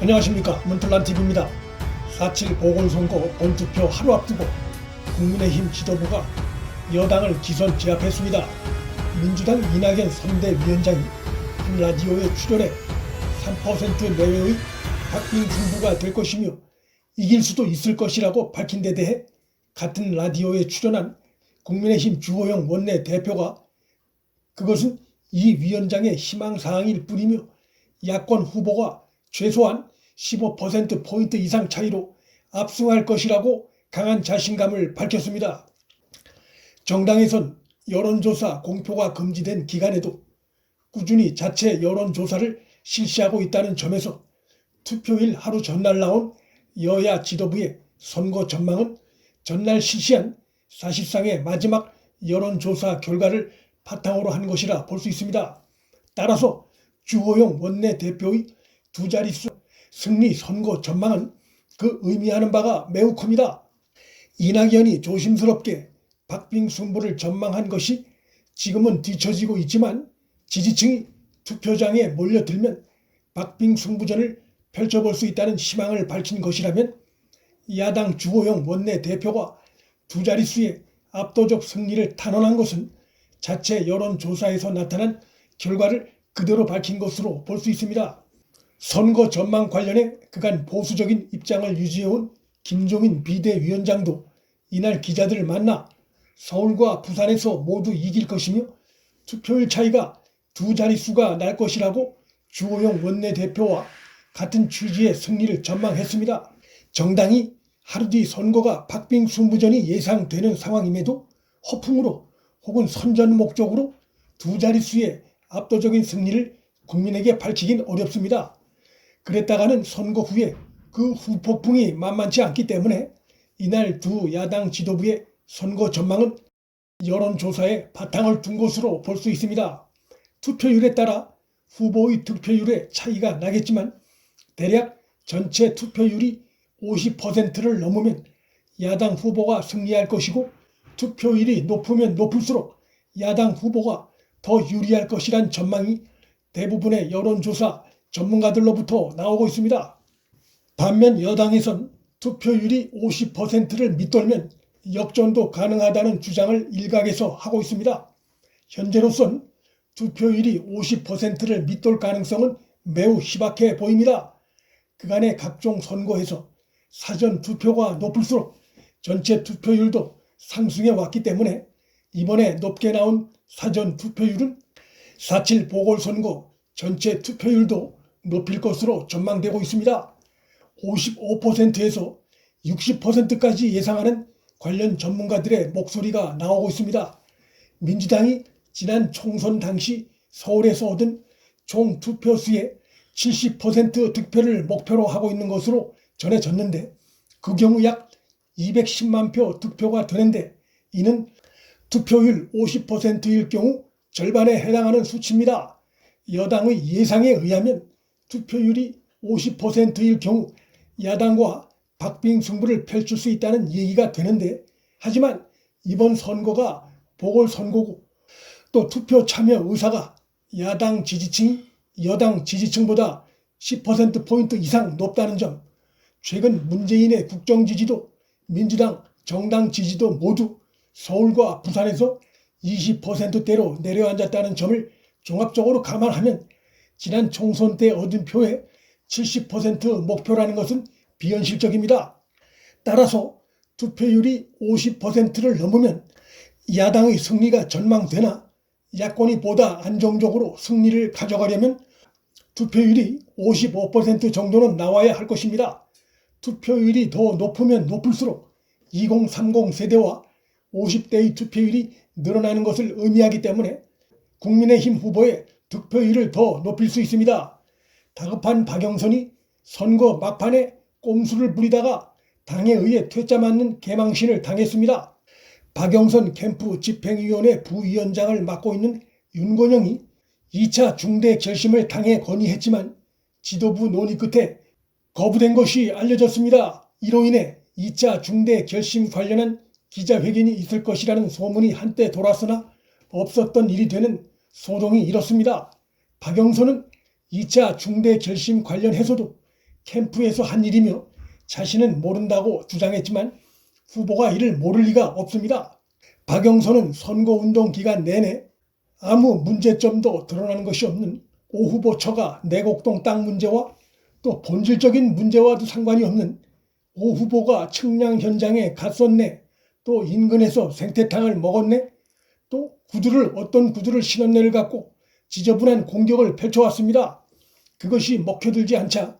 안녕하십니까, 문틀란TV입니다. 4.7 보궐선거 본투표 하루 앞두고 국민의힘 지도부가 여당을 기선 제압했습니다. 민주당 이낙연 선대위원장이 한 라디오에 출연해 3% 내외의 박빙 승부가 될 것이며 이길 수도 있을 것이라고 밝힌 데 대해 같은 라디오에 출연한 국민의힘 주호영 원내대표가 그것은 이 위원장의 희망사항일 뿐이며 야권 후보가 최소한 15%포인트 이상 차이로 압승할 것이라고 강한 자신감을 밝혔습니다. 정당에선 여론조사 공표가 금지된 기간에도 꾸준히 자체 여론조사를 실시하고 있다는 점에서 투표일 하루 전날 나온 여야 지도부의 선거 전망은 전날 실시한 사실상의 마지막 여론조사 결과를 바탕으로 한 것이라 볼 수 있습니다. 따라서 주호영 원내대표의 두 자릿수 승리 선거 전망은 그 의미하는 바가 매우 큽니다. 이낙연이 조심스럽게 박빙 승부를 전망한 것이 지금은 뒤처지고 있지만 지지층이 투표장에 몰려들면 박빙 승부전을 펼쳐볼 수 있다는 희망을 밝힌 것이라면 야당 주호영 원내대표가 두 자릿수의 압도적 승리를 탄원한 것은 자체 여론조사에서 나타난 결과를 그대로 밝힌 것으로 볼 수 있습니다. 선거 전망 관련해 그간 보수적인 입장을 유지해온 김종인 비대위원장도 이날 기자들을 만나 서울과 부산에서 모두 이길 것이며 투표율 차이가 두 자릿수가 날 것이라고 주호영 원내대표와 같은 취지의 승리를 전망했습니다. 정당이 하루 뒤 선거가 박빙 승부전이 예상되는 상황임에도 허풍으로 혹은 선전 목적으로 두 자릿수의 압도적인 승리를 국민에게 밝히긴 어렵습니다. 그랬다가는 선거 후에 그 후폭풍이 만만치 않기 때문에 이날 두 야당 지도부의 선거 전망은 여론조사에 바탕을 둔 것으로 볼 수 있습니다. 투표율에 따라 후보의 득표율에 차이가 나겠지만 대략 전체 투표율이 50%를 넘으면 야당 후보가 승리할 것이고 투표율이 높으면 높을수록 야당 후보가 더 유리할 것이란 전망이 대부분의 여론조사 전문가들로부터 나오고 있습니다. 반면 여당에선 투표율이 50%를 밑돌면 역전도 가능하다는 주장을 일각에서 하고 있습니다. 현재로선 투표율이 50%를 밑돌 가능성은 매우 희박해 보입니다. 그간의 각종 선거에서 사전 투표가 높을수록 전체 투표율도 상승해 왔기 때문에 이번에 높게 나온 사전 투표율은 4.7 보궐선거 전체 투표율도 높일 것으로 전망되고 있습니다. 55%에서 60%까지 예상하는 관련 전문가들의 목소리가 나오고 있습니다. 민주당이 지난 총선 당시 서울에서 얻은 총 투표수의 70% 득표를 목표로 하고 있는 것으로 전해졌는데 그 경우 약 210만 표 득표가 되는데 이는 투표율 50%일 경우 절반에 해당하는 수치입니다. 여당의 예상에 의하면 투표율이 50%일 경우 야당과 박빙 승부를 펼칠 수 있다는 얘기가 되는데 하지만 이번 선거가 보궐선거고 또 투표 참여 의사가 야당 지지층이 여당 지지층보다 10%포인트 이상 높다는 점, 최근 문재인의 국정 지지도 민주당 정당 지지도 모두 서울과 부산에서 20%대로 내려앉았다는 점을 종합적으로 감안하면 지난 총선 때 얻은 표의 70% 목표라는 것은 비현실적입니다. 따라서 투표율이 50%를 넘으면 야당의 승리가 전망되나 야권이 보다 안정적으로 승리를 가져가려면 투표율이 55% 정도는 나와야 할 것입니다. 투표율이 더 높으면 높을수록 2030 세대와 50대의 투표율이 늘어나는 것을 의미하기 때문에 국민의힘 후보의 득표율을 더 높일 수 있습니다. 다급한 박영선이 선거 막판에 꼼수를 부리다가 당에 의해 퇴짜 맞는 개망신을 당했습니다. 박영선 캠프 집행위원회 부위원장을 맡고 있는 윤건영이 2차 중대 결심을 당에 건의했지만 지도부 논의 끝에 거부된 것이 알려졌습니다. 이로 인해 2차 중대 결심 관련한 기자회견이 있을 것이라는 소문이 한때 돌았으나 없었던 일이 되는 소동이 일었습니다. 박영선은 2차 중대 결심 관련해서도 캠프에서 한 일이며 자신은 모른다고 주장했지만 후보가 이를 모를 리가 없습니다. 박영선은 선거운동 기간 내내 아무 문제점도 드러나는 것이 없는 오 후보 처가 내곡동 땅 문제와 또 본질적인 문제와도 상관이 없는 오 후보가 측량 현장에 갔었네, 또 인근에서 생태탕을 먹었네, 또 어떤 구두를 신었네를 갖고 지저분한 공격을 펼쳐왔습니다. 그것이 먹혀들지 않자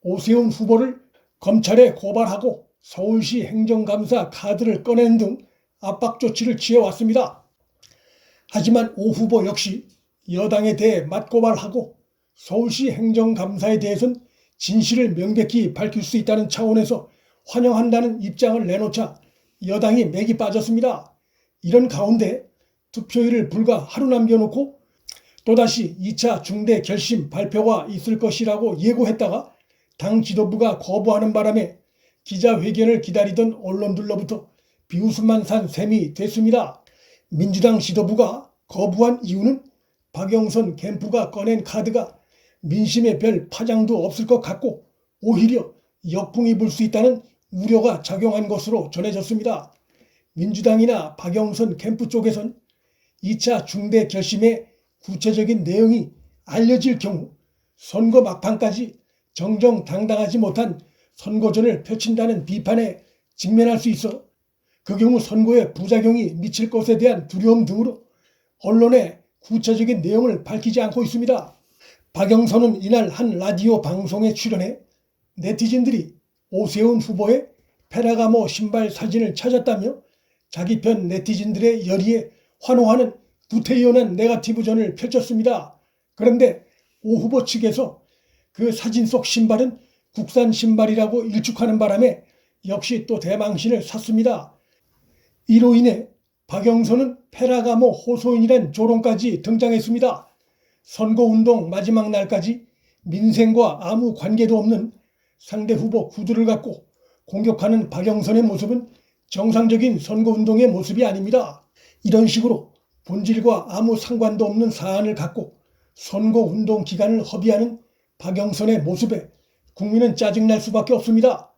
오세훈 후보를 검찰에 고발하고 서울시 행정감사 카드를 꺼내는 등 압박 조치를 취해왔습니다. 하지만 오 후보 역시 여당에 대해 맞고발하고 서울시 행정감사에 대해서는 진실을 명백히 밝힐 수 있다는 차원에서 환영한다는 입장을 내놓자 여당이 맥이 빠졌습니다. 이런 가운데 투표일을 불과 하루 남겨놓고 또다시 2차 중대 결심 발표가 있을 것이라고 예고했다가 당 지도부가 거부하는 바람에 기자회견을 기다리던 언론들로부터 비웃음만 산 셈이 됐습니다. 민주당 지도부가 거부한 이유는 박영선 캠프가 꺼낸 카드가 민심에 별 파장도 없을 것 같고 오히려 역풍이 불 수 있다는 우려가 작용한 것으로 전해졌습니다. 민주당이나 박영선 캠프 쪽에선 2차 중대 결심의 구체적인 내용이 알려질 경우 선거 막판까지 정정당당하지 못한 선거전을 펼친다는 비판에 직면할 수 있어 그 경우 선거에 부작용이 미칠 것에 대한 두려움 등으로 언론에 구체적인 내용을 밝히지 않고 있습니다. 박영선은 이날 한 라디오 방송에 출연해 네티즌들이 오세훈 후보의 페라가모 신발 사진을 찾았다며 자기 편 네티즌들의 열의에 환호하는 구태의연한 네거티브전을 펼쳤습니다. 그런데 오 후보 측에서 그 사진 속 신발은 국산 신발이라고 일축하는 바람에 역시 또 대망신을 샀습니다. 이로 인해 박영선은 페라가모 호소인이란 조롱까지 등장했습니다. 선거운동 마지막 날까지 민생과 아무 관계도 없는 상대 후보 구두를 갖고 공격하는 박영선의 모습은 정상적인 선거운동의 모습이 아닙니다. 이런 식으로 본질과 아무 상관도 없는 사안을 갖고 선거운동 기간을 허비하는 박영선의 모습에 국민은 짜증날 수밖에 없습니다.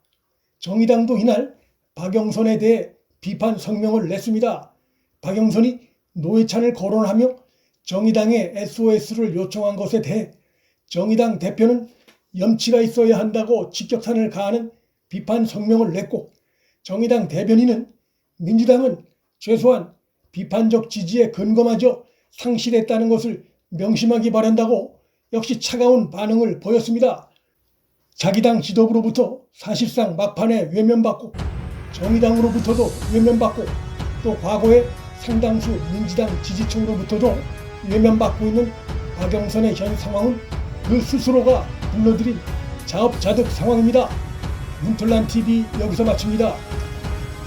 정의당도 이날 박영선에 대해 비판 성명을 냈습니다. 박영선이 노회찬을 거론하며 정의당에 SOS를 요청한 것에 대해 정의당 대표는 염치가 있어야 한다고 직격탄을 가하는 비판 성명을 냈고, 정의당 대변인은 민주당은 최소한 비판적 지지의 근거마저 상실했다는 것을 명심하기 바란다고 역시 차가운 반응을 보였습니다. 자기 당 지도부로부터 사실상 막판에 외면받고 정의당으로부터도 외면받고 또 과거에 상당수 민주당 지지층으로부터도 외면받고 있는 박영선의 현 상황은 그 스스로가 불러들인 자업자득 상황입니다. 문틀란TV 여기서 마칩니다.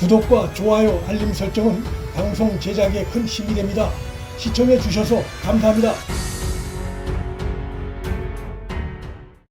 구독과 좋아요, 알림 설정은 방송 제작에 큰 힘이 됩니다. 시청해 주셔서 감사합니다.